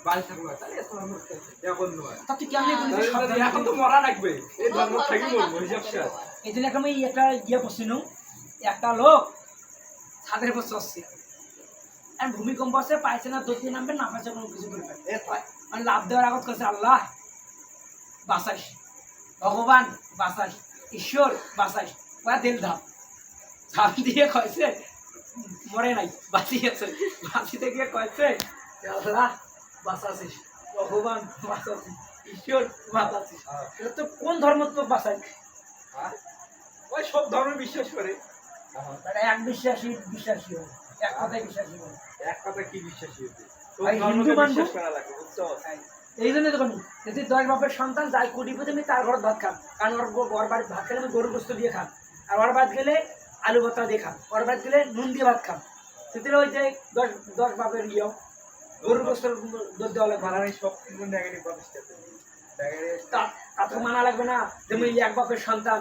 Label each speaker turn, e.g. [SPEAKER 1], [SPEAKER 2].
[SPEAKER 1] বাড়ি থাকলো তাহলে এখন নয়
[SPEAKER 2] তা তুই কেমনি বলিস
[SPEAKER 1] এখন তো মরা লাগবে এই ধর্ম থেকে মরবো হিসাব শেষ
[SPEAKER 2] এই জন্য আমি একটা ইয়ে করছিল একটা লোক ছাদের উপর চড়ছে আর ভূমিকম্প আসছে পাইছে না দোষী নামবে না পাইছে কোনো কিছু করবে মানে লাভ দেওয়ার আগত কাছে আল্লাহ বাঁচাইস ভগবান বাঁচাইস ঈশ্বর বাঁচাইস ওরা দিল ধাপ ধাপ দিয়ে কয়েছে মরে নাই বাঁচিয়েছে বাঁচিতে গিয়ে কয়েছে আল্লাহ বাঁচাছিস ভগবান বাঁচাছিস ঈশ্বর বাঁচাছিস এটা তো কোন ধর্ম তো বাঁচাই
[SPEAKER 1] ওই সব ধর্মে বিশ্বাস করে
[SPEAKER 2] তারা এক বিশ্বাসী বিশ্বাসী হয় এক কথায় বিশ্বাসী হয়
[SPEAKER 1] এক কথা কি বিশ্বাসী হতে
[SPEAKER 2] ভাই, হিন্দু মানবো?
[SPEAKER 1] বিশ্বাস করা লাগে বুঝছো
[SPEAKER 2] এই জন্য দেখুন যদি 10 বাপের সন্তান যাই কোটিপতি আমি তার ঘর ভাত খান কারণ ওর বাড়ির ভাত খেলে আমি গরু গোস্ত দিয়ে খান আর ওর ভাত গেলে আলু ভর্তা দিয়ে খান ওর ভাত গেলে নুন দিয়ে ভাত খান সেদিন ওই যে 10 বাপের ইয়ে গরু গোস্ত দুধ দেওয়া লাগবে
[SPEAKER 1] মানে সব কিন্তু নেগেটিভ কথা
[SPEAKER 2] তা তো মানা লাগবে না যে আমি এক বাপের সন্তান